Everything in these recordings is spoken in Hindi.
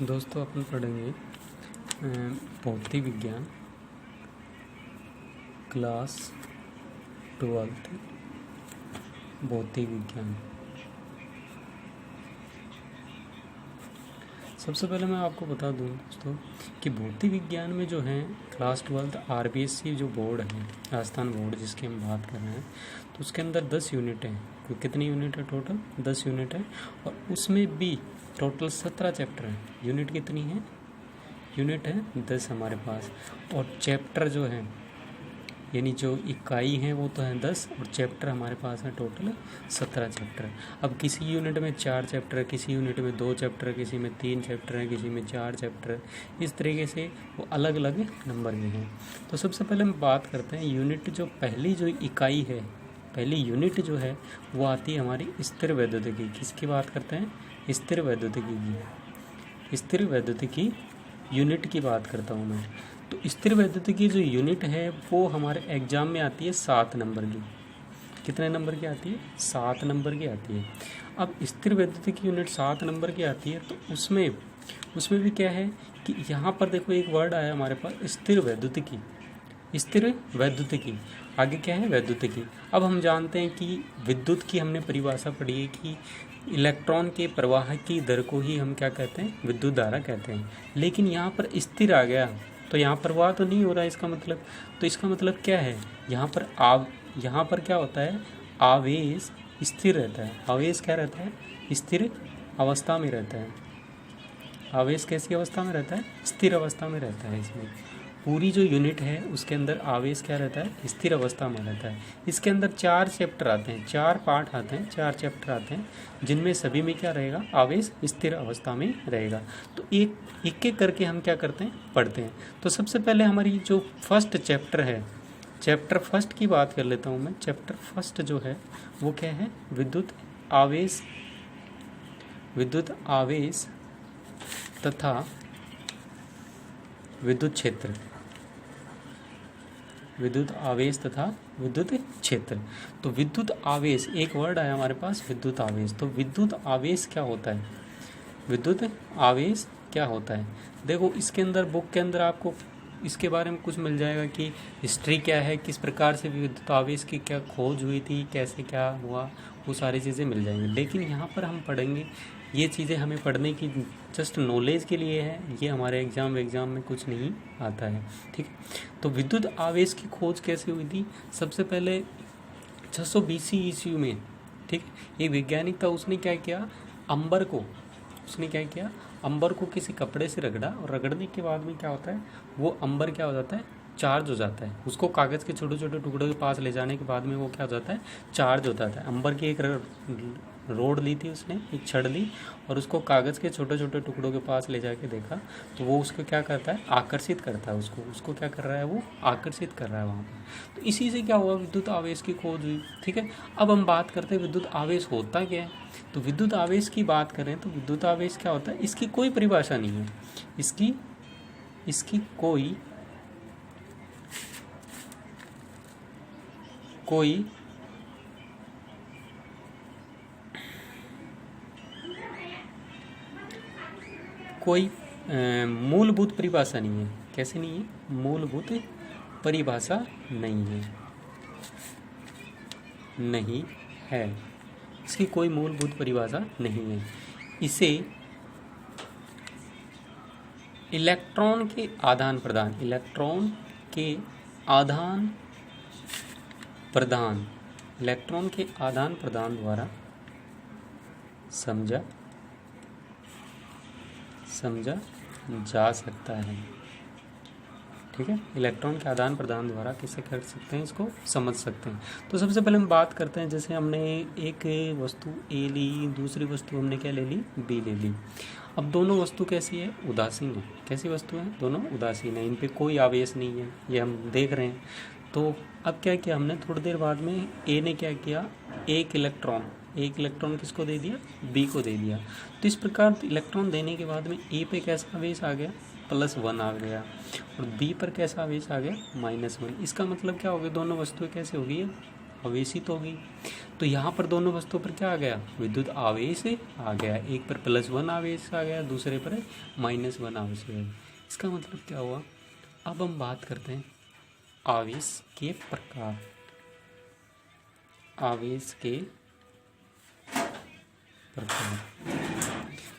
दोस्तों अपन पढ़ेंगे भौतिक विज्ञान क्लास 12th भौतिक विज्ञान। सबसे पहले मैं आपको बता दूं दोस्तों कि भौतिक विज्ञान में जो है क्लास 12th आरबीएससी जो बोर्ड है, राजस्थान बोर्ड जिसकी हम बात कर रहे हैं, तो उसके अंदर 10 यूनिट है। कितनी यूनिट है? टोटल 10 यूनिट है और उसमें भी टोटल 17 चैप्टर है। यूनिट कितनी है? यूनिट है 10 हमारे पास। और चैप्टर जो है यानी जो इकाई है वो तो है 10 और चैप्टर हमारे पास है टोटल 17 चैप्टर। अब किसी यूनिट में 4 चैप्टर है, किसी यूनिट में 2 चैप्टर है, किसी में 3 चैप्टर है, किसी में 4 चैप्टर है। इस तरीके से वो अलग अलग नंबर के हैं। तो सबसे पहले हम बात करते हैं यूनिट जो पहली जो इकाई है, पहली यूनिट जो है वो आती है हमारी स्थिर वैद्युतिकी। किसकी बात करते हैं? स्थिर वैद्युतिकी की। स्थिर वैद्युतिकी यूनिट की बात करता हूँ मैं। तो स्थिर वैद्युतिकी जो यूनिट है वो हमारे एग्जाम में आती है 7 नंबर की। कितने नंबर की आती है? 7 नंबर की आती है। अब स्थिर वैद्युतिकी यूनिट 7 नंबर की आती है तो उसमें भी क्या है कि यहाँ पर देखो एक वर्ड आया हमारे पास, स्थिर वैद्युतिकी। स्थिर वैद्युतिकी आगे क्या है? वैद्युतिकी। अब हम जानते हैं कि विद्युत की हमने परिभाषा पढ़ी है कि इलेक्ट्रॉन के प्रवाह की दर को ही हम क्या कहते हैं? विद्युत धारा कहते हैं। लेकिन यहाँ पर स्थिर आ गया तो यहाँ प्रवाह तो नहीं हो रहा है इसका मतलब। तो इसका मतलब क्या है? यहाँ पर क्या होता है? आवेश स्थिर रहता है। आवेश क्या रहता है? स्थिर अवस्था में रहता है। आवेश कैसी अवस्था में रहता है? स्थिर अवस्था में रहता है। इसमें पूरी जो यूनिट है उसके अंदर आवेश क्या रहता है? स्थिर अवस्था में रहता है। इसके अंदर 4 चैप्टर आते हैं, 4 पार्ट आते हैं, 4 चैप्टर आते हैं, जिनमें सभी में क्या रहेगा? आवेश स्थिर अवस्था में रहेगा। तो एक एक करके हम क्या करते हैं? पढ़ते हैं। तो सबसे पहले हमारी जो फर्स्ट चैप्टर है, चैप्टर फर्स्ट की बात कर लेता हूँ मैं। चैप्टर फर्स्ट जो है वो क्या है? विद्युत आवेश तथा विद्युत क्षेत्र। विद्युत आवेश तथा विद्युत क्षेत्र। तो विद्युत आवेश, एक वर्ड आया हमारे पास, विद्युत आवेश। तो विद्युत आवेश क्या होता है? विद्युत आवेश क्या होता है? देखो इसके अंदर, बुक के अंदर आपको इसके बारे में कुछ मिल जाएगा कि हिस्ट्री क्या है, किस प्रकार से विद्युत आवेश की क्या खोज हुई थी, कैसे क्या हुआ, वो सारी चीज़ें मिल जाएंगी। लेकिन यहाँ पर हम पढ़ेंगे, ये चीज़ें हमें पढ़ने की जस्ट नॉलेज के लिए है, ये हमारे एग्ज़ाम में कुछ नहीं आता है। ठीक है। तो विद्युत आवेश की खोज कैसे हुई थी? सबसे पहले 620 ईस्वी में, ठीक, एक वैज्ञानिक था, उसने क्या किया? अंबर को किसी कपड़े से रगड़ा और रगड़ने के बाद में क्या होता है? वो अंबर क्या हो जाता है? चार्ज हो जाता है। उसको कागज़ के छोटे छोटे टुकड़ों के पास ले जाने के बाद में वो क्या हो जाता है? चार्ज हो जाता है। अंबर की एक रोड ली थी उसने, एक छड़ ली और उसको कागज़ के छोटे छोटे टुकड़ों के पास ले जाके देखा तो वो उसको क्या करता है? आकर्षित करता है। उसको क्या कर रहा है? वो आकर्षित कर रहा है वहाँ पर। तो इसी से क्या हुआ? विद्युत आवेश की खोज हुई। ठीक है। अब हम बात करते हैं विद्युत आवेश होता क्या है। तो विद्युत आवेश की बात करें तो विद्युत आवेश क्या होता है? इसकी कोई परिभाषा नहीं है। इसकी कोई मूलभूत परिभाषा नहीं है। कैसे नहीं है? मूलभूत परिभाषा नहीं है। इसकी कोई मूलभूत परिभाषा नहीं है। इसे इलेक्ट्रॉन के आदान प्रदान द्वारा समझा जा सकता है। ठीक है। इलेक्ट्रॉन के आदान प्रदान द्वारा किसे कर सकते हैं? इसको समझ सकते हैं। तो सबसे पहले हम बात करते हैं, जैसे हमने एक वस्तु ए ली, दूसरी वस्तु हमने क्या ले ली? बी ले ली। अब दोनों वस्तु कैसी है? उदासीन है। कैसी वस्तु है? दोनों उदासीन है। इन पे कोई आवेश नहीं है, ये हम देख रहे हैं। तो अब क्या किया हमने? थोड़ी देर बाद में ए ने क्या किया? एक इलेक्ट्रॉन किसको दे दिया? बी को दे दिया। तो इस प्रकार इलेक्ट्रॉन देने के बाद में ए पे कैसा आवेश आ गया? +1 आ गया और बी पर कैसा आवेश आ गया? -1। इसका मतलब क्या हो गया? दोनों वस्तुएं कैसे हो गई? आवेशित होगी। तो यहाँ पर दोनों वस्तुओं पर क्या आ गया, विद्युत आवेश आ गया। एक पर +1 आवेश आ गया, दूसरे पर -1 आवेश आ गया। इसका मतलब क्या हुआ। अब हम बात करते हैं आवेश के प्रकार। आवेश के प्रकार,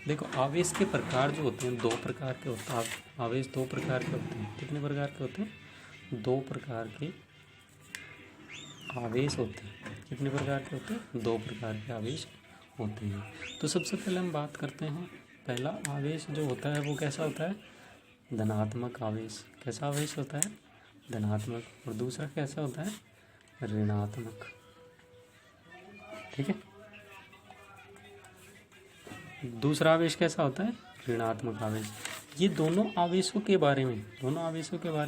देखो आवेश के प्रकार जो होते हैं 2 प्रकार के होते हैं। आवेश 2 प्रकार के होते हैं। कितने प्रकार के होते हैं, 2 प्रकार के आवेश होते हैं। कितने प्रकार के होते हैं, 2 प्रकार के आवेश होते हैं। तो सबसे पहले हम बात करते हैं, पहला आवेश जो होता है वो कैसा होता है, धनात्मक आवेश। कैसा आवेश होता है, धनात्मक। और दूसरा कैसा होता है, ऋणात्मक। ठीक है, दूसरा आवेश कैसा होता है, ऋणात्मक आवेश। ये दोनों आवेशों के बारे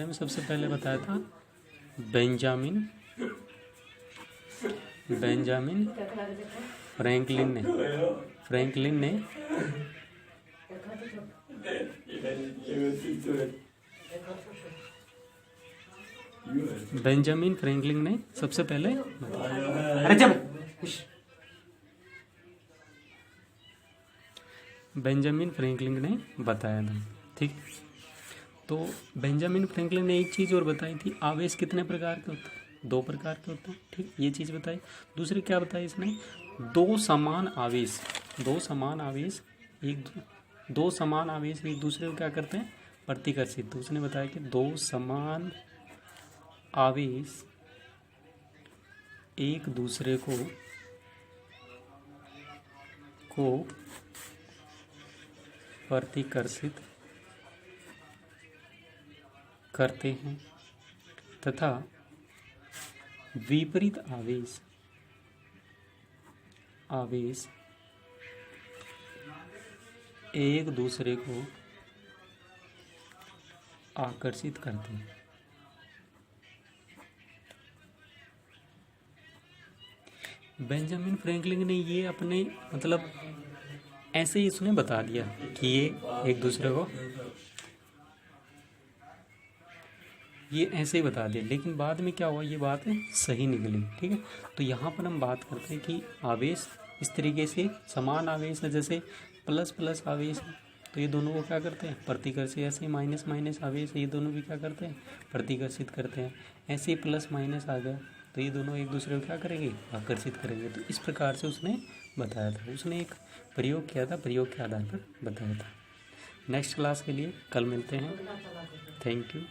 में सबसे पहले बताया था बेंजामिन फ्रैंकलिन ने बेंजामिन फ्रैंकलिन ने सबसे पहले बेंजामिन फ्रैंकलिन ने बताया था। ठीक, तो बेंजामिन फ्रैंकलिन ने एक चीज़ और बताई थी, आवेश कितने प्रकार के होते हैं, 2 प्रकार के होते हैं। ठीक, ये चीज़ बताई। दूसरी क्या बताई इसने, 2 समान आवेश एक दूसरे को क्या करते हैं, प्रतिकर्षित। तो उसने बताया कि 2 समान आवेश एक दूसरे को प्रतिकर्षित करते हैं तथा विपरीत आवेश एक दूसरे को आकर्षित करते हैं। बेंजामिन फ्रैंकलिन ने ये अपने मतलब ऐसे ही उसने बता दिया कि ये एक दूसरे को ये ऐसे ही बता दिया, लेकिन बाद में क्या हुआ, ये बात सही निकली। ठीक है, तो यहाँ पर हम बात करते हैं कि आवेश इस तरीके से समान आवेश है, जैसे प्लस आवेश है तो ये दोनों को क्या करते हैं, प्रतिकर्षित। ऐसे माइनस आवेश है, ये दोनों भी क्या करते हैं, प्रतिकर्षित करते हैं। ऐसे ही + आ गया तो ये दोनों एक दूसरे को क्या करेंगे, आकर्षित करेंगे। तो इस प्रकार से उसने बताया था, उसने एक प्रयोग किया था, प्रयोग के आधार पर बताया था। नेक्स्ट क्लास के लिए कल मिलते हैं। Thank you.